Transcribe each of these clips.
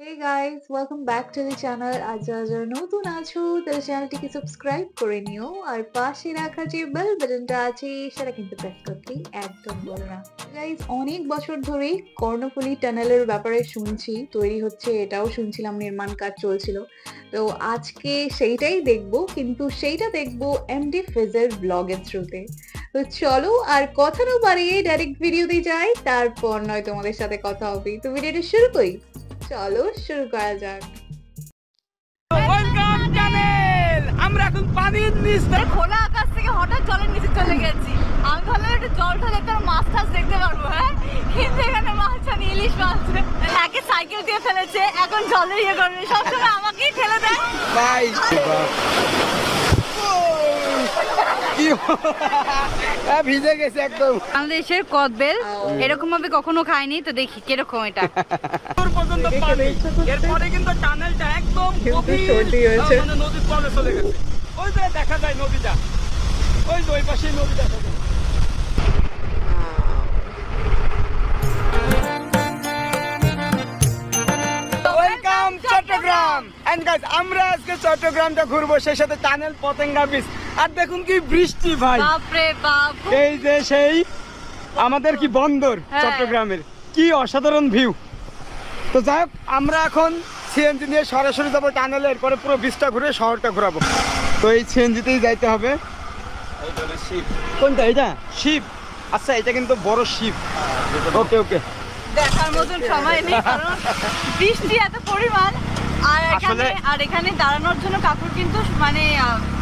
Hey guys, welcome back to the channel. আজ যারা নতুন আছো তারা চ্যানেলটিকে সাবস্ক্রাইব করে নিও আর পাশে রাখা যে বেল বাটনটা আছে সেটা কিন্তু প্রেস করতে একদম ভুলো না। গাইস অনেক বছর ধরে কর্ণফুলী টানেলের ব্যাপারে শুনছি, তৈরি হচ্ছে এটাও শুনছিলাম, নির্মাণ কাজ চলছিল। তো আজকে সেইটাই দেখবো, কিন্তু সেইটা দেখবো এমডি ফেজের ব্লগের থ্রুতে। তো চলো আর কথা না বাড়িয়ে ডাইরেক্ট ভিডিওতে যাই, তারপর নয় তোমাদের সাথে কথা হবে। তো ভিডিওটা শুরু করি, চলো শুরু করা যাক। Welcome channel. আমরা এখন পানির নিচে, খোলা আকাশ থেকে হঠাৎ জলের নিচে চলে গেছি। আমি ভাবলাম একটু জল ঢালে একটা মাছ টাছ দেখতে পারবো, হ্যাঁ, কিন্তু এখানে মাছ নেই, ইলিশ মাছ। আগে সাইকেল দিয়ে ফেলেছে, এখন জলে ইয়ে করবে, সবসময় আমাকেই ফেলে দেয়। ভাই ভিজে গেছে একদম। বাংলাদেশের কদবেল এরকম ভাবে কখনো খাইনি, তো দেখি কিরকম এটা। দূর পর্যন্ত পানি, এরপরে কিন্তু টানেলটা একদম গভীর মানে নদীর তলে চলে গেছে। ওই যে দেখা যায় নদীটা, ওই যে ওই পাশে নদীটা দেখা যায়। ওয়েলকাম চট্টগ্রাম। এন্ড গাইস আমরা আজকে চট্টগ্রামটা ঘুরবো, সেই সাথে টানেল পতেঙ্গা বিচ। আর দেখুন কি বৃষ্টি ভাই, বাপ রে বাপ। এই যে সেই আমাদের কি বন্দর চট্টগ্রামের, কি অসাধারণ ভিউ। তো যাই হোক, আমরা এখন সিএনজি নিয়ে সরাসরি যাবো টানেলে, এরপরে পুরো বিচটা ঘুরে শহরটা ঘুরাবো। তো এই সিএনজিতেই যাইতে হবে। কোনটা এটা? শিপ। আচ্ছা, এটা কিন্তু বড় শিপ। ওকে ওকে, দেখার মতন সময় নেই, কারণ বৃষ্টি এত পরিমাণ। আর এখানে দাঁড়ানোর জন্য কাকুর কিন্তু মানে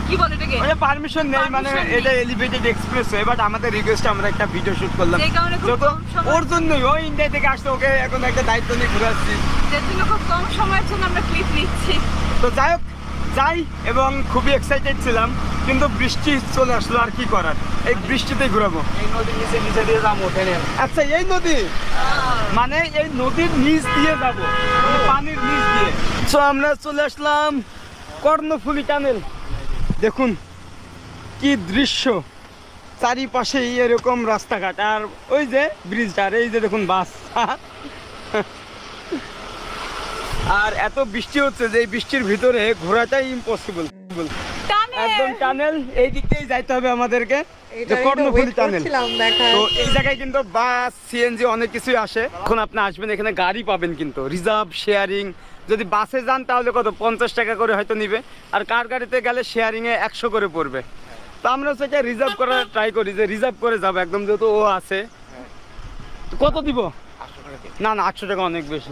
কি বলে এটাকে, ওই পারমিশন নেই, মানে এটা এলিভেটেড এক্সপ্রেসওয়ে, বাট আমাদের রিকোয়েস্টে আমরা একটা ভিডিও শুট করলাম। সেই কারণে খুব যত কম সময়, ওর জন্যই, ওই ইন্ডিয়া থেকে আসতে, ওকে এখন একটা দায়িত্ব নিয়ে ঘুরে আসছি। যার জন্য খুব কম সময়ের জন্য আমরা ক্লিপ নিচ্ছি। তো যাই হোক, যাই, এবং খুবই এক্সাইটেড ছিলাম, কিন্তু বৃষ্টি চলে আসলো, আর কি করার, এই বৃষ্টিতেই ঘুরাবো। এই নদীর নিচে নিচে দিয়ে যাবো ট্রেনের। আচ্ছা, এই নদী মানে এই নদীর নিচ দিয়ে যাবো, মানে পানির নিচ দিয়ে। তো আমরা চলে আসলাম কর্ণফুলী টানেল। দেখুন কি দৃশ্য, চারিপাশেই এরকম রাস্তাঘাট, আর ওই যে ব্রিজটা, আর এই যে দেখুন বাস। আর এত বৃষ্টি হচ্ছে যে এই বৃষ্টির ভিতরে ঘোরাটাই ইম্পসিবল। একদম টানেল এই দিক দিয়েই যাইতে হবে আমাদেরকে, কর্ণফুলী টানেল। তো এই জায়গায় কিন্তু বাস, সিএনজি অনেক কিছুই আসে। এখন আপনি আসবেন, এখানে গাড়ি পাবেন কিন্তু রিজার্ভ, শেয়ারিং। যদি বাসে যান তাহলে কত 50 টাকা করে হয়তো নিবে, আর কার গাড়িতে গেলে শেয়ারিংয়ে 100 করে পড়বে। তো আমরা সেটা রিজার্ভ করার ট্রাই করি, যে রিজার্ভ করে যাবো একদম, যেহেতু ও আছে। কত দিব? না না, 800 টাকা অনেক বেশি।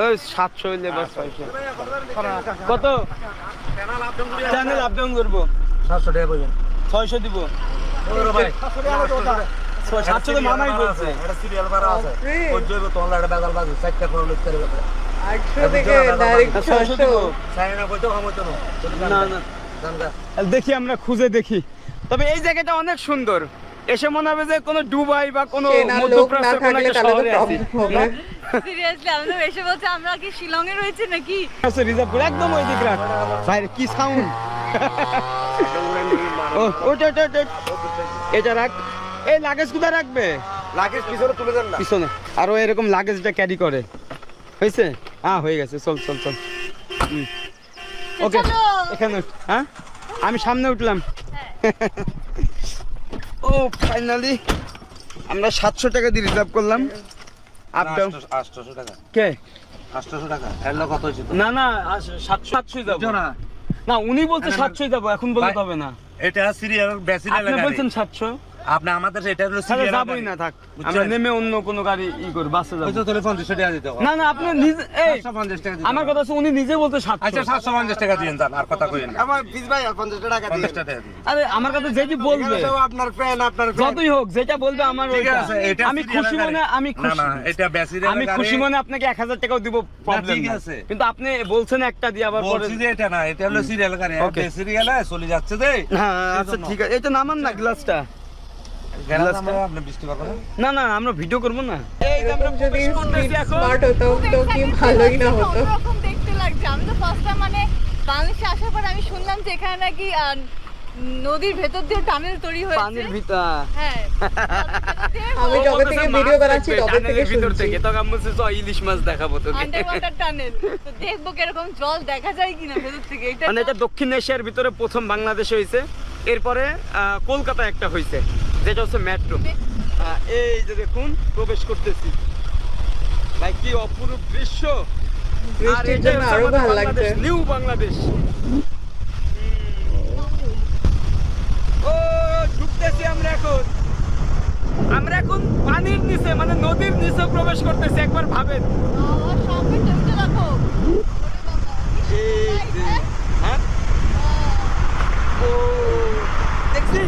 ওই 700 হইলে বাস। কত চ্যানেল আপ ডাউন করবো? 700 টাকা পড়বেন। 600 দিব। 700 তো মামাই বলছে। এটা সিরিয়াল করা আছে। ওই যে তোলা একটা বেজাল বাজে, 4টা করে লুট করে গেছে। 800 থেকে ডাইরেক্ট 600 দিব। চাইনা কইতো কমতো না। না না, দেখি আমরা খুঁজে দেখি। তবে এই জায়গাটা অনেক সুন্দর, এসে মনে হবে যে কোনো দুবাই বা কোনো মধ্যপ্রাচ্যের কোনো একটা শহরে আছি। সিরিয়াসলি আমরা এসে বলছে আমরা কি শিলং এ রয়েছে নাকি। আচ্ছা, রিজার্ভ করে একদম ওই দিক রাখ। ভাই কি সাউন্ড! ও ওটা ওটা এটা রাখ। এই লাগেজ কোথায় রাখবে? লাগেজ পিছনে তুলে দেন না। পিছনে। আর ও এরকম লাগেজটা ক্যারি করে। হয়েছে? হ্যাঁ হয়ে গেছে, চল চল চল। ওকে, এখানে হ্যাঁ, আমি সামনে উঠলাম। ও ফাইনালি আমরা 700 টাকা দিয়ে রিজার্ভ করলাম। আপ ডাউন 800 টাকা। কে? 800 টাকা। এর লোক কত হইছে? না না, 700 যাব না, উনি বলতে 700 যাব, এখন বলতে হবে না। এটা সিরিয়াল বেসিলা আপনি লাগা। বলছেন 700, আপনি আমাদের এটা হলো তাহলে সিরিয়াল। যাবই না, থাক, আমরা নেমে অন্য কোনো গাড়ি করে বাসে যাব। কইতো তাহলে 50 টাকা দিতে হবে। না না, আপনি নিজে, এই 750 টাকা দিতে। আমার কথা আছে, উনি নিজে বলতে 700। আচ্ছা 750 টাকা দিয়েন, জান, আর কথা কইেন না। আমার প্লিজ ভাই 50 টাকা দিন। 50 টাকা দিন। আরে আমার কথা যেটি বলবে, আপনার ফ্রেন্ড, আপনার যতই হোক, যেটা বলবে আমার ঠিক ওইটা। আছে, এটা আমি serial খুশি মনে, আমি না খুশি, না, এটা বেসিলা আমি খুশি মনে আপনাকে 1000 টাকাও দিব, প্রবলেম ঠিক না। আছে। কিন্তু আপনি বলছেন একটা দিয়ে আবার পরে। বলছি যে এটা না, এটা হলো সিরিয়াল গাড়ি। Okay. সিরিয়ালে চলে যাচ্ছে যে। হ্যাঁ আচ্ছা ঠিক আছে, এটা নামান না গ্লাসটা। আপনি বৃষ্টি পারবেন না না। না, আমরা ভিডিও করব না। এই যে আমরা যদি প্রবেশ করতেছি এখন। স্মার্ট হতো তো কি ভালোই না হতো। অন্যরকম দেখতে লাগছে। আমি তো ফার্স্ট টাইম মানে বাংলাদেশে আসার পর আমি শুনলাম যে এখানে নাকি নদীর ভেতর দিয়ে টানেল তৈরি হয়েছে পানির ভিতর। হ্যাঁ আমি যবে থেকে ভিডিও বানাচ্ছি তবে থেকে ভিতর শুনছি। থেকে তখন বলছে তো ইলিশ মাছ দেখাবো তোকে। আন্ডারওয়াটার টানেল তো দেখবো কিরকম জল দেখা যায় কিনা ভেতর থেকে। এটা মানে এটা দক্ষিণ এশিয়ার ভিতরে প্রথম বাংলাদেশে হয়েছে, এরপরে কলকাতা একটা হয়েছে যেটা হচ্ছে মেট্রো। এই যে দেখুন প্রবেশ করতেছি, ভাই কি অপরূপ দৃশ্য। আর বৃষ্টির এটাই জন্য হচ্ছে আরো আমাদের ভালো বাংলাদেশ, লাগছে। নিউ বাংলাদেশ। ও ঢুকতেছি আমরা এখন, আমরা এখন পানির নিচে মানে নদীর নিচে প্রবেশ করতেছি। একবার ভাবেন আমার সামনে টেবিলটা রাখো। এই যে, হ্যাঁ ও দেখছিস,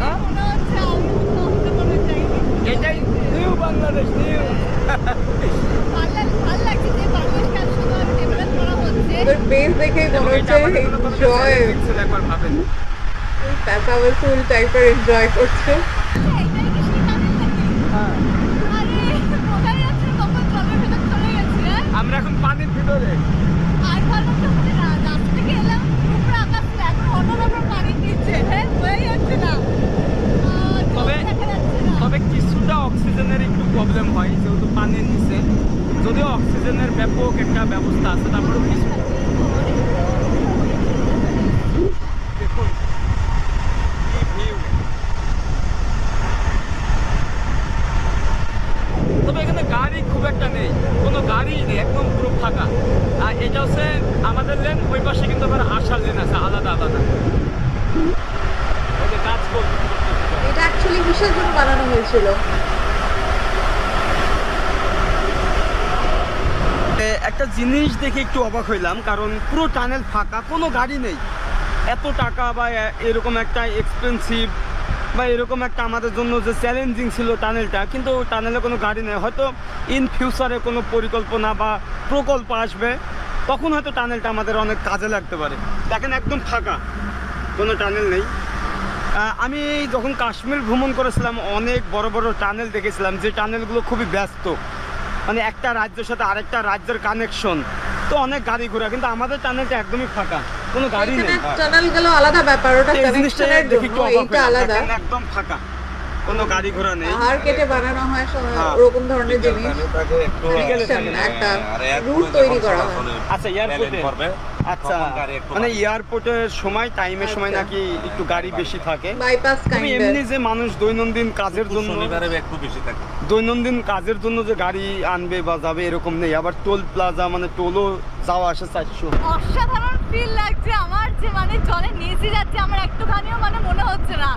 হ্যাঁ? মনে হচ্ছে আমি কোথাও কোনো যাইনি। এটাই নিউ বাংলাদেশ, নিউ। ভালো লাগছে যে বাংলাদেশকে এত সুন্দর ডেভেলপ করা হচ্ছে। ওদের বেস দেখে মনে হচ্ছে এনজয়, একবার ভাবেন প্যাসাবে ফুল টাইপের এনজয় করছে। এইটাই কি সেই টানেল নাকি? হ্যাঁ, আরে কোথায় যাচ্ছে কখন জলের ভেতর চলে গেছে হ্যাঁ? আমরা এখন পানির ভিতরে। আর ভালো তো মানে রাস্তা থেকে এলাম উপরে আকাশ ছিল, এখন অন্যরকম পানির নিচে হ্যাঁ বোঝাই যাচ্ছে না। তবে- দেখা যাচ্ছে না। তবে কিছুটা অক্সিজেনের একটু প্রবলেম হয় যেহেতু পানির নিচে, যদিও অক্সিজেনের ব্যাপক একটা ব্যবস্থা আছে, তারপরেও কিছু দেখুন কি ভিউ। তবে এখানে গাড়ি খুব একটা নেই, কোনো গাড়ি নেই, একদম পুরো ফাঁকা। আর এটা হচ্ছে আমাদের লেন, ওই পাশে কিন্তু আবার আসার লেন আছে আলাদা আলাদা। ওই যে কাজ করতেছে। এটা অ্যাকচুয়ালি কিসের জন্য বানানো হয়েছিল? একটা জিনিস দেখে একটু অবাক হইলাম, কারণ পুরো টানেল ফাঁকা, কোনো গাড়ি নেই। এত টাকা বা এরকম একটা এক্সপেন্সিভ বা এরকম একটা আমাদের জন্য যে চ্যালেঞ্জিং ছিল টানেলটা, কিন্তু টানেলে কোনো গাড়ি নেই। হয়তো ইন ফিউচারে কোনো পরিকল্পনা বা প্রকল্প আসবে, তখন হয়তো টানেলটা আমাদের অনেক কাজে লাগতে পারে। দেখেন একদম ফাঁকা, কোনো টানেল নেই। আমি যখন কাশ্মীর ভ্রমণ করেছিলাম অনেক বড় বড় টানেল দেখেছিলাম, যে টানেলগুলো খুবই ব্যস্ত, মানে একটা রাজ্যের সাথে আরেকটা রাজ্যের কানেকশন, তো অনেক গাড়ি ঘোড়া। কিন্তু আমাদের টানেলটা একদমই ফাঁকা, কোনো গাড়ি নেই। টানেল গেল আলাদা ব্যাপার, ওটা এই জিনিসটা কানেকশনের দেখে একটু জন্য, অবাক এইটা হলাম, আলাদা। দেখেন একদম ফাঁকা, কোনো গাড়ি ঘোড়া নেই। পাহাড় কেটে বানানো হয় হ্যাঁ। ওরকম ধরনের জিনিস, বিকেলে Connection, থাকে। একটা রুট তৈরি করা হয়। আচ্ছা এয়ারপোর্টে, আচ্ছা মানে এয়ারপোর্টের সময় টাইমের সময় আচ্ছা। নাকি একটু গাড়ি বেশি থাকে। বাইপাস তবে কাইন্ড। এমনি যে মানুষ দৈনন্দিন কাজের জন্য, একটু বেশি থাকে। দৈনন্দিন কাজের জন্য যে গাড়ি আনবে বা যাবে এরকম নেই। আবার টোল প্লাজা মানে টোলও যাওয়া আসে 400। অসাধারণ ফিল লাগছে আমার, যে মানে জলের নিচে যাচ্ছে আমার একটুখানিও মানে মনে হচ্ছে না।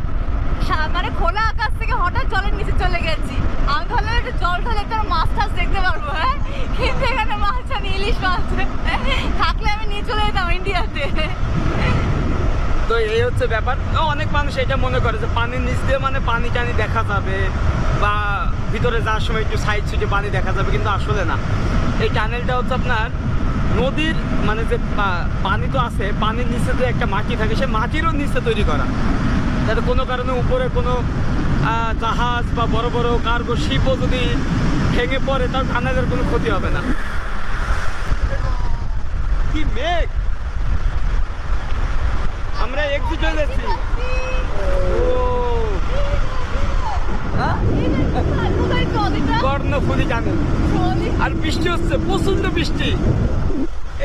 মানে খোলা আকাশ থেকে হঠাৎ জলের নিচে চলে গেছি। আমি ভাবলাম একটু জল ঢালে একটা মাছ টাছ দেখতে পারবো হ্যাঁ, কিন্তু এখানে মাছ আনি ইলিশ মাছ থাকলে আমি নিয়ে চলে যেতাম ইন্ডিয়াতে। তো এই হচ্ছে ব্যাপার। অনেক মানুষ এটা মনে করে যে পানির নিচ দিয়ে মানে পানি টানি দেখা যাবে বা ভিতরে যাওয়ার সময় একটু সাইড সুইডে পানি দেখা যাবে, কিন্তু আসলে না। এই টানেলটা হচ্ছে আপনার নদীর মানে যে পানি তো আছে, পানির নিচে যে একটা মাটি থাকে, সে মাটিরও নিচে তৈরি করা, যাতে কোনো কারণে উপরে কোনো জাহাজ বা বড় বড় কার্গো শিপও যদি ভেঙে পড়ে তার টানেলের কোনো ক্ষতি হবে না। কি মেঘ, আমরা এক্সিট হয়ে যাচ্ছি। কর্ণফুলী টানেল, আর বৃষ্টি হচ্ছে, প্রচন্ড বৃষ্টি।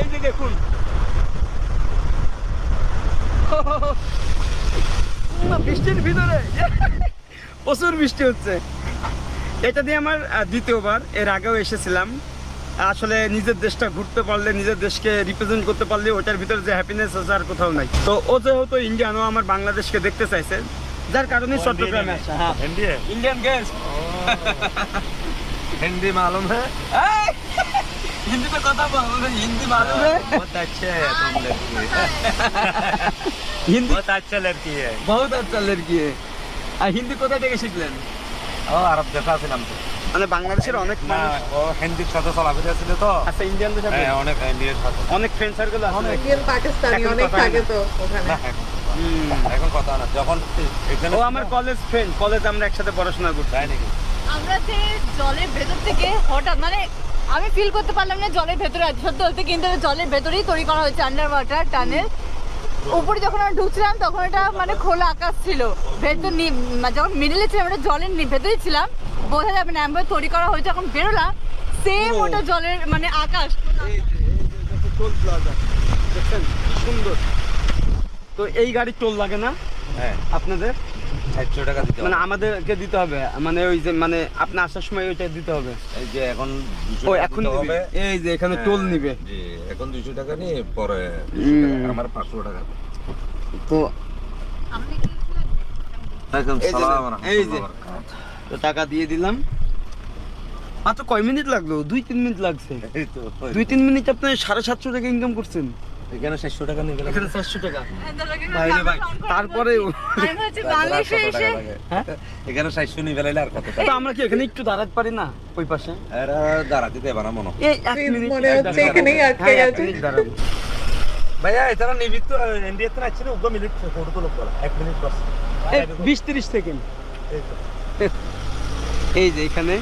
এই যে দেখুন বৃষ্টির ভিতরে প্রচুর বৃষ্টি হচ্ছে। এটা দিয়ে আমার দ্বিতীয়বার, এর আগেও এসেছিলাম। আসলে নিজের দেশটা ঘুরতে পারলে, নিজের দেশকে রিপ্রেজেন্ট করতে পারলে ওটার ভিতরে যে হ্যাপিনেস আছে আর কোথাও নাই। তো ও যেহেতু ইন্ডিয়ান, ও আমার বাংলাদেশকে দেখতে চাইছে, যার কারণে চট্টগ্রামে আসা। হ্যাঁ, ইন্ডিয়ান গেস্ট। हिंदी मालूम है? हिंदी में কথা বল, হিন্দি मालूम है? बहुत अच्छे है तुम लड़की, হিন্দি बहुत अच्छा लड़की है। बहुत अच्छा लड़की है। আর হিন্দি কোথা থেকে শিখলেন? ও আরব দেশে ছিলাম তো, মানে বাংলাদেশের অনেক না মানুষ, ও হিন্দির সাথে চলাফেরা ছিল তো। আচ্ছা ইন্ডিয়ানদের সাথে হ্যাঁ, অনেক ইন্ডিয়ার সাথে। অনেক ফ্রেন্ড সার্কেল আছে। ইন্ডিয়ান পাকিস্তানি এখন অনেক কথা থাকে হয় না। তো ওখানে। না, এখন কথা না, যখন এখানে ও আমার কলেজ ফ্রেন্ড, কলেজ আমরা একসাথে পড়াশোনা করছি। তাই নাকি? আমরা যে জলের ভেতর থেকে হঠাৎ মানে আমি ফিল করতে পারলাম না জলের ভেতরে আছে সত্যি বলতে, কিন্তু জলের ভেতরেই তৈরি করা হয়েছে আন্ডার ওয়াটার টানেল। উপরে যখন আমরা ঢুকছিলাম তখন এটা মানে খোলা আকাশ ছিল, ভেতর যখন মিডিলে ছিলাম ওটা জলের ভেতরে ছিলাম, বোঝা যাবে না এমন তৈরি করা হয়েছে। এখন বেরোলাম সেম ওটা জলের মানে আকাশ। টোল প্লাজা দেখছেন সুন্দর। তো এই গাড়ি টোল লাগে না? হ্যাঁ আপনাদের 400 টাকা দিতে মানে হবে। আমাদেরকে দিতে হবে, মানে ওই যে মানে আপনি আসার সময় ওইটা দিতে হবে। এই যে এখন 200 ও টাকা এখন দিতে নিবে, হবে। এই যে এখানে টোল নিবে। জি এখন 200 টাকা নিয়ে পরে 200 টাকা, আমার 500 টাকা। তো একদম এই যে- সালাম এই যে তো টাকা দিয়ে দিলাম। মাত্র কয় মিনিট লাগলো? 2-3 মিনিট লাগছে। এই তো 2-3 মিনিট আপনি 750 টাকা ইনকাম করছেন। এখানে 400 টাকা নিয়ে গেলাম। এখানে 400 টাকা। বাইরে ভাই, তারপরেও বাংলাদেশে এসে হ্যাঁ এখানে 400 নিয়ে গেলে আর কত টাকা? তো আমরা কি এখানে একটু দাঁড়াতে পারি না ওই পাশে? এরা দাঁড়াতে দেবে না মনে হয়। এই 1 মিনিট মনে হচ্ছে এখানেই আটকে হ্যাঁ, 1 গেছে। মিনিট দাঁড়াবো। ভাইয়া এছাড়া নিবিত ইন্ডিয়াতে আছে না 2 মিনিট ফটো তোলা পড়া 1 মিনিট বাস। এই 20-30 সেকেন্ড। এই তো এই যে এখানে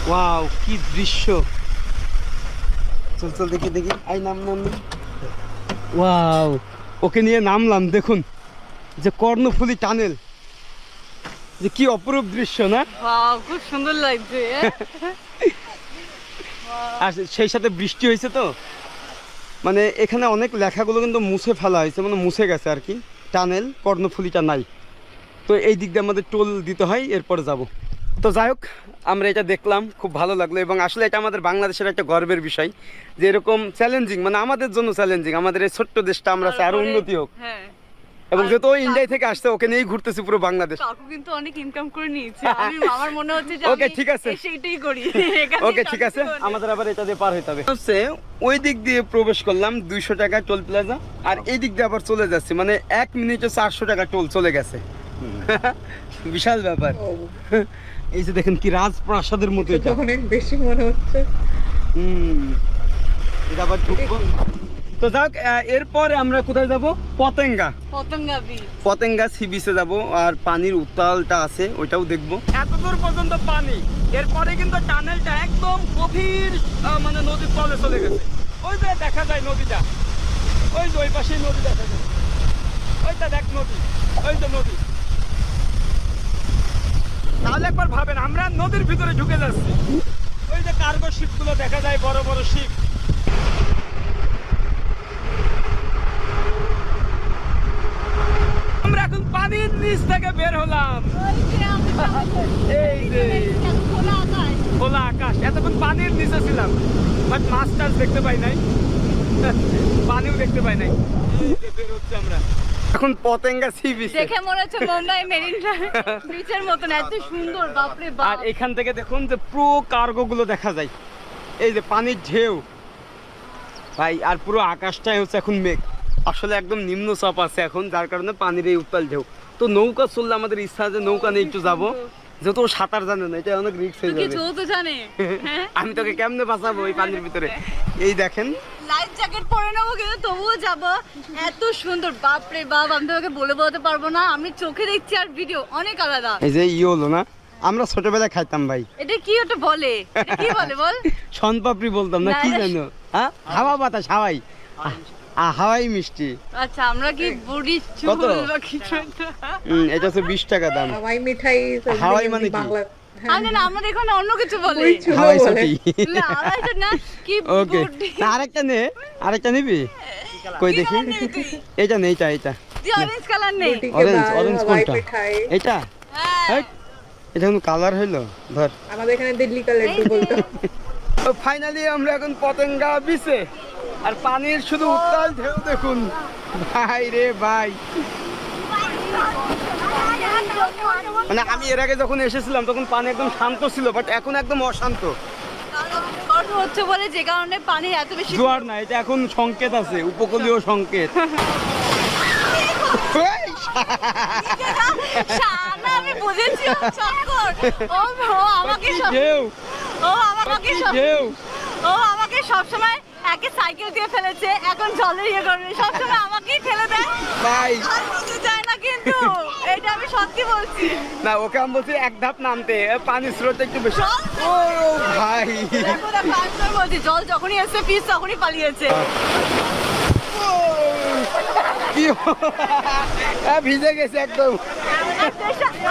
ওয়াও কি দৃশ্য। চল চল দেখি দেখি, আই নাম নাম ওয়াও, ওকে নিয়ে নামলাম। দেখুন যে কর্ণফুলী টানেল, যে কি অপরূপ দৃশ্য না? ওয়াও খুব সুন্দর লাগছে। আর সেই সাথে বৃষ্টি হয়েছে তো মানে এখানে অনেক লেখাগুলো কিন্তু মুছে ফেলা হয়েছে, মানে মুছে গেছে আর কি। টানেল কর্ণফুলীটা নাই, তো এই দিক দিয়ে আমাদের টোল দিতে হয়, এরপর যাব। তো যাই হোক আমরা এটা দেখলাম, খুব ভালো লাগলো। এবং আসলে এটা আমাদের বাংলাদেশের একটা গর্বের বিষয় যে এরকম চ্যালেঞ্জিং, মানে আমাদের জন্য চ্যালেঞ্জিং, আমাদের এই ছোট্ট দেশটা আমরা চাই আরো উন্নতি হোক। হ্যাঁ এবং যেহেতু ইন্ডিয়া থেকে আসছে, ওকে নিয়েই ঘুরতেছি পুরো বাংলাদেশ। কাকু কিন্তু অনেক ইনকাম করে নিয়েছে। আমার মনে হচ্ছে যে Okay, আমি ঠিক আছে। সেটাই করি। ওকে ঠিক আছে, আমাদের আবার এটা দিয়ে পার হইতে হবে। হচ্ছে ওই দিক দিয়ে প্রবেশ করলাম 200 টাকা টোল প্লাজা, আর এই দিক দিয়ে আবার চলে যাচ্ছে, মানে 1 মিনিটে 400 টাকা টোল চলে গেছে। বিশাল ব্যাপার। এই যে দেখেন কি রাজপ্রাসাদের মতো এটা। অনেক বেশি মনে হচ্ছে। এটা আবার ঢুকবো। তো যাক এরপরে আমরা কোথায় যাব? পতেঙ্গা। পতঙ্গা বীজ। পতেঙ্গা সি বিচে যাব, আর পানির উত্তালটা আছে ওইটাও দেখবো। এত দূর পর্যন্ত পানি, এরপরে কিন্তু টানেলটা একদম গভীর মানে নদীর তলে চলে গেছে। ওই যে দেখা যায় নদীটা, ওই যে ওই পাশেই নদী দেখা যায়, ওইটা দেখ নদী, ওই যে নদী। তাহলে একবার ভাবেন আমরা নদীর ভিতরে ঢুকে যাচ্ছি। ওই যে কার্গো শিপগুলো দেখা যায়, বড় বড় শিপ। আমরা এখন পানির নিচ থেকে বের হলাম। এই যে খোলা আকাশ, এতক্ষণ পানির নিচে ছিলাম, বাট মাছ টাছ দেখতে পাই নাই, পানিও দেখতে পাই নাই। এই যে বের হচ্ছে আমরা এখন পতেঙ্গা সি বিচ। দেখে মনে হচ্ছে মুম্বাই মেরিন বিচের মতন, এত সুন্দর, বাপরে বাপ। আর এখান থেকে দেখুন যে পুরো কার্গো গুলো দেখা যায়, এই যে পানির ঢেউ ভাই, আর পুরো আকাশটাই হচ্ছে এখন মেঘ। আসলে একদম নিম্ন চাপ আছে এখন, যার কারণে পানির এই উত্তাল ঢেউ। তো নৌকা চললে আমাদের ইচ্ছা যে নৌকা নিয়ে একটু যাবো, যেহেতু ও সাঁতার জানে না, এটা অনেক রিস্ক হয়ে যাবে। তো জানে আমি তোকে কেমনে বাঁচাবো এই পানির ভিতরে? এই দেখেন লাইফ জ্যাকেট পরে নেবো কিন্তু তবুও যাবো। এত সুন্দর, বাপরে বাপ, আমি তোমাকে বলে বলতে পারবো না। আমি চোখে দেখছি আর ভিডিও অনেক আলাদা। এই যে হলো না, আমরা ছোটবেলায় খাইতাম ভাই। এটা কি ওটা বলে? এটা কি বলে বল? শনপাপড়ি বলতাম না, না, কি এটা- জানো? হ্যাঁ, হাওয়া বাতাস, হাওয়াই হাওয়াই মিষ্টি। আচ্ছা আমরা কি বুড়ি কত? চুল বা কিছু একটা? এটা হচ্ছে 20 টাকা দাম। হাওয়াই মিঠাই হাওয়াই মানে কি? বাংলা। আমি না, আমাদের এখানে অন্য কিছু বলে। ওই চুলো হাওয়াই বলে। ছটি। না, আমার এটা না, কি ওকে, বুড়ি। আরেকটা নে, আরেকটা নিবি? কই কি দেখি, কালার নেই তুই? এইটা নেই, এটা তুই অরেঞ্জ কালার নেই? রুটি কে অরেঞ্জ, দাল, অরেঞ্জ হাওয়াই কোনটা? মিঠাই। এটা হ্যাঁ। এটা কোনো কালার হইলো? ধর। আমাদের এখানে দিল্লি কালার বলতো। তো ফাইনালি আমরা এখন পতেঙ্গা বিচে, আর পানির শুধু উত্তাল ঢেউ দেখুন ভাই রে ভাই। মানে আমি এর আগে যখন এসেছিলাম তখন পানি একদম শান্ত ছিল, বাট এখন একদম অশান্ত। গর্ভ হচ্ছে বলে যে কারণে পানির এত বেশি জোয়ার না, এটা এখন সংকেত আছে, উপকূলীয় সংকেত। শানা, আমি বুঝেছি ও চক্কর। ও আমাকে কি ঢেউ, ও আমাকে কি ঢেউ। ও আমাকে সবসময় একে সাইকেল দিয়ে ফেলেছে, এখন জলে ইয়ে করবে, সবসময় আমাকেই ফেলে দেয় ভাই আর বুঝতে চায় না, কিন্তু এটা আমি সত্যি বলছি। না, ওকে আমি বলছি এক ধাপ নামতে, পানির স্রোত একটু বেশি। ও ভাই, দেখো দেখো, আমি তো বলছি জল যখনই এসছে ফিস তখনই পালিয়েছে। ও কি ভিজে গেছে একদম।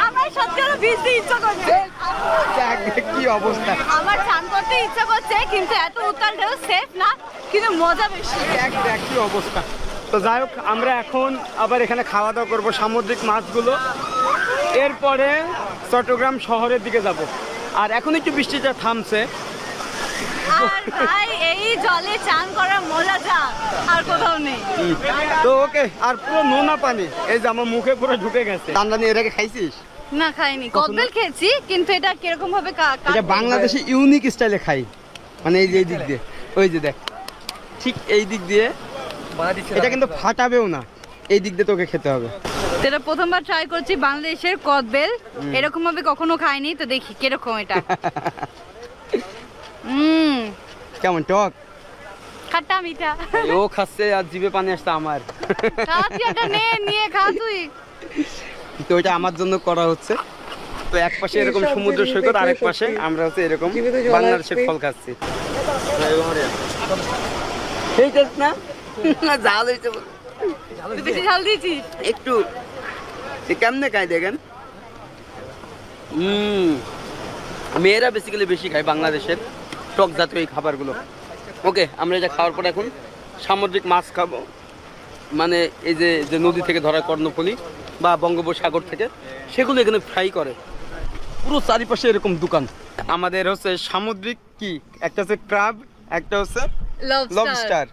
আমার সত্যি আরো ভিজতে ইচ্ছা করছে। কি অবস্থা, আমার চান করতে ইচ্ছা করছে, কিন্তু এত উত্তাল ঢেউ সেফ না, কিন্তু মজা বেশি। দেখ কি অবস্থা। তো যাই হোক, আমরা এখন আবার এখানে খাওয়া দাওয়া করবো সামুদ্রিক মাছগুলো, এরপরে চট্টগ্রাম শহরের দিকে যাব। আর এখন একটু বৃষ্টিটা থামছে। আর ভাই এই জলে চান করার মজা যা আর কোথাও নেই। তো ওকে, আর পুরো নোনা পানি, এই যে আমার মুখে পুরো ঢুকে গেছে। ঠান্ডা নিয়ে এটাকে খাইছিস? না খাইনি, ককটেল খেয়েছি, কিন্তু এটা কিরকম ভাবে এটা বাংলাদেশে ইউনিক স্টাইলে খাই, মানে এই যে এই দিক দিয়ে, ওই যে দেখ ঠিক এই দিক দিয়ে, এটা কিন্তু ফাটাবেও না, এই দিক দিয়ে তোকে খেতে হবে। এটা প্রথমবার ট্রাই করছি বাংলাদেশের কদবেল, এরকম ভাবে কখনো খাইনি, তো দেখি কিরকম এটা। কেমন টক, খাট্টা মিঠা। ও খাচ্ছে আর জিভে পানি আসছে আমার। নিয়ে খা তুই। তো এটা আমার জন্য করা হচ্ছে। তো এক পাশে এরকম সমুদ্র সৈকত, আরেক পাশে আমরা হচ্ছে এরকম বাংলাদেশের ফল খাচ্ছি। এই টেস্ট না, ঝাল হয়েছে বেশি ঝাল দিয়েছিস একটু। কেমনে খাই দেখেন, মেয়েরা বেসিক্যালি বেশি খায় বাংলাদেশের টক জাতীয় এই খাবারগুলো। ওকে, আমরা এটা খাওয়ার পর এখন সামুদ্রিক মাছ খাবো, মানে এই যে যে নদী থেকে ধরা কর্ণফুলী বা বঙ্গোপসাগর থেকে, সেগুলো এখানে ফ্রাই করে। পুরো চারিপাশে এরকম দোকান। আমাদের হচ্ছে সামুদ্রিক কি, একটা হচ্ছে ক্রাব, একটা হচ্ছে লবস্টার।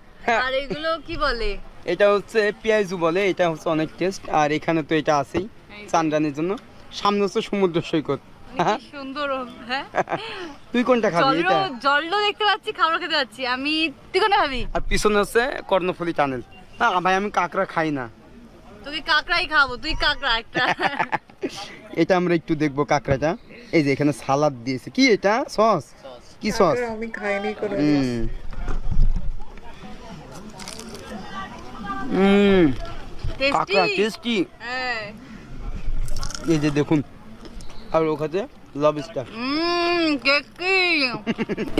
আর এগুলো কি বলে? এটা হচ্ছে পেঁয়াজু বলে, এটা হচ্ছে অনেক টেস্ট। আর এখানে তো এটা আছেই চান্দানির জন্য। সামনে হচ্ছে সমুদ্র সৈকত। সুন্দর। হ্যাঁ, তুই কোনটা খাবি? এটা জলও দেখতে পাচ্ছি, খাবার খেতে পাচ্ছি আমি। তুই কোনটা খাবি? আর পিছনে হচ্ছে কর্ণফুলী টানেল। না ভাই, আমি কাঁকড়া খাই না। তুই কাঁকড়াই খাবো, তুই কাঁকড়া একটা। এটা আমরা একটু দেখবো কাঁকড়াটা। এই যে এখানে সালাদ দিয়েছে, কি এটা সস, কি সস? আমি খাইনি কোনো। কাঁকড়া টেস্টি। এই যে দেখুন, আর ওখানে লবস্টার।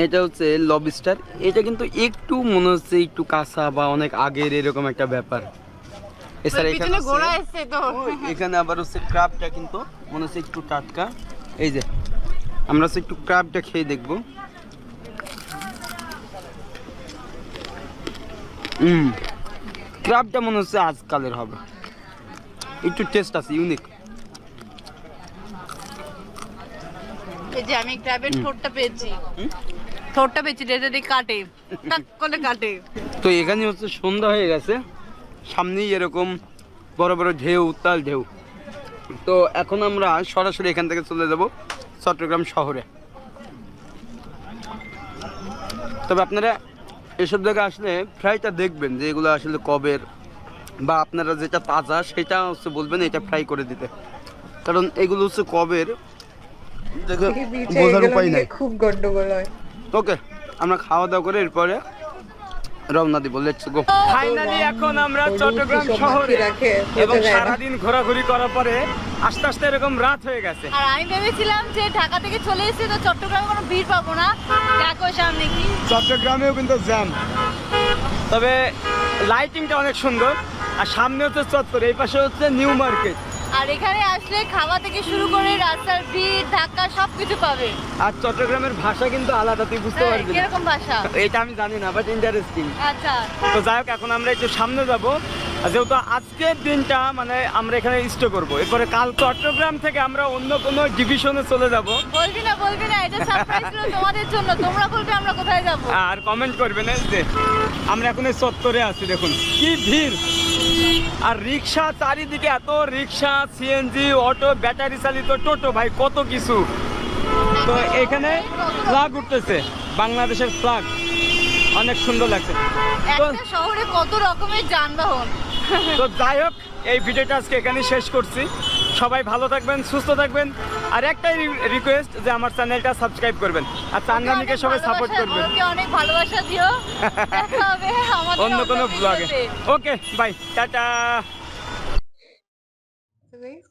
এটা হচ্ছে লবস্টার। এটা কিন্তু একটু মনে হচ্ছে একটু কাঁচা বা অনেক আগের এরকম একটা ব্যাপার। এছাড়া এখানে আবার হচ্ছে ক্রাবটা কিন্তু মনে হচ্ছে একটু টাটকা। এই যে আমরা হচ্ছে একটু ক্রাবটা খেয়ে দেখবো। ক্রাবটা মনে হচ্ছে আজকালের হবে, একটু টেস্ট আছে, ইউনিক। এই যে আমি ক্র্যাবের ঠোঁটটা পেয়েছি, ঠোঁটটা পেয়েছি, যেটা দিয়ে কাটে, টাক করে কাটে। তো এখানে হচ্ছে সন্ধ্যা হয়ে গেছে, সামনেই এরকম বড় বড় ঢেউ, উত্তাল ঢেউ। তো এখন আমরা সরাসরি এখান থেকে চলে যাব চট্টগ্রাম শহরে। তবে আপনারা এসব জায়গায় আসলে ফ্রাইটা দেখবেন যে এগুলো আসলে কবের, বা আপনারা যেটা তাজা সেটা হচ্ছে বলবেন এটা ফ্রাই করে দিতে, কারণ এগুলো হচ্ছে কবের বোঝার উপায় নাই, খুব গন্ডগোল হয়। ওকে, আমরা খাওয়া দাওয়া করে এরপরে রওনা দিব। Let's go. ফাইনালি এখন আমরা চট্টগ্রাম শহরে, এবং সারাদিন ঘোরাঘুরি করার পরে আস্তে আস্তে এরকম রাত হয়ে গেছে। আর আমি ভেবেছিলাম যে ঢাকা থেকে চলে এসেছি তো চট্টগ্রামে কোনো ভিড় পাবো না, দেখো সামনে কি চট্টগ্রামেও কিন্তু জ্যাম, তবে লাইটিংটা অনেক সুন্দর। আর সামনে হচ্ছে চত্বর, এই পাশে হচ্ছে নিউ মার্কেট। আর এখানে আসলে খাওয়া থেকে শুরু করে রাস্তার ভিড় ধাক্কা সবকিছু পাবে। আর চট্টগ্রামের ভাষা কিন্তু আলাদা, তুই বুঝতে পারবি না। কিরকম ভাষা এটা আমি জানি না, বাট ইন্টারেস্টিং। আচ্ছা, তো যাই হোক, এখন আমরা একটু সামনে যাব। যেহেতু আজকের দিনটা মানে আমরা এখানে স্টে করবো, এরপরে কাল চট্টগ্রাম থেকে আমরা অন্য কোনো ডিভিশনে চলে যাব। বলবি না, এটা সারপ্রাইজ ছিল তোমাদের জন্য, তোমরা বলবে আমরা কোথায় যাব। আর কমেন্ট করবেন। এই যে আমরা এখন এই চত্বরে আছি, দেখুন কি ভিড়, আর রিক্সা চারিদিকে, এত রিক্সা, সিএনজি, অটো, ব্যাটারি চালিত টোটো, ভাই কত কিছু। তো এখানে ফ্ল্যাগ উঠতেছে, বাংলাদেশের ফ্ল্যাগ, অনেক সুন্দর লাগছে। তো একটা শহরে কত রকমের যানবাহন। তো যাই হোক, এই ভিডিওটা আজকে এখানেই শেষ করছি। সবাই ভালো থাকবেন, সুস্থ থাকবেন। আর একটাই রিকোয়েস্ট যে আমার চ্যানেলটা সাবস্ক্রাইব করবেন, আর চান্দানিকে সবাই সাপোর্ট করবেন। অনেক ভালোবাসা দিও, দেখা হবে আমাদের অন্য কোনো ব্লগে। ওকে, বাই, টাটা।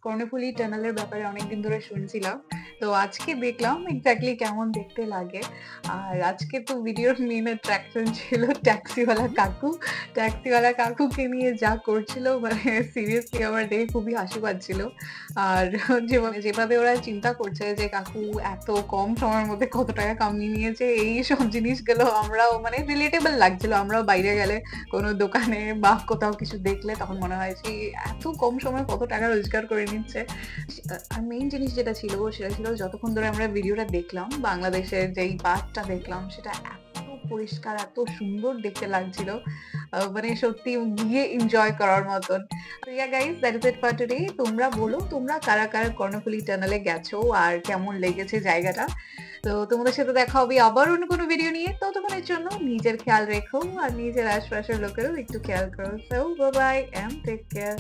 কর্ণফুলী টানেলের ব্যাপারে অনেকদিন ধরে শুনছিলাম, তো আজকে দেখলাম এক্স্যাক্টলি কেমন দেখতে লাগে। আর আজকে তো ভিডিওর মেইন অ্যাট্রাকশন ছিল ট্যাক্সিওয়ালা কাকুকে নিয়ে যা করছিল, মানে সিরিয়াসলি আমার দেখে খুবই হাসি পাচ্ছিল। আর যেভাবে ওরা চিন্তা করছে যে কাকু এত কম সময়ের মধ্যে কত টাকা কামিয়ে নিয়েছে, এই সব জিনিসগুলো আমরাও মানে রিলেটেবল লাগছিল। আমরাও বাইরে গেলে কোনো দোকানে বা কোথাও কিছু দেখলে তখন মনে হয় যে এত কম সময়ে কত টাকা রোজগার করে নিচ্ছে। আর মেইন জিনিস যেটা ছিল সেটা ছিল যতক্ষণ ধরে আমরা ভিডিওটা দেখলাম, বাংলাদেশের যেই পার্কটা দেখলাম সেটা এত পরিষ্কার, এত সুন্দর দেখতে লাগছিল, মানে সত্যি গিয়ে এনজয় করার মতন। Guys, that is it for today. তোমরা বলো তোমরা কারা কারা কর্ণফুলী টানেলে গেছো আর কেমন লেগেছে জায়গাটা। তো তোমাদের সাথে দেখা হবে আবার অন্য কোনো ভিডিও নিয়ে। ততক্ষণের জন্য নিজের খেয়াল রেখো আর নিজের আশপাশের লোকেরও একটু খেয়াল করো। So bye bye and take care.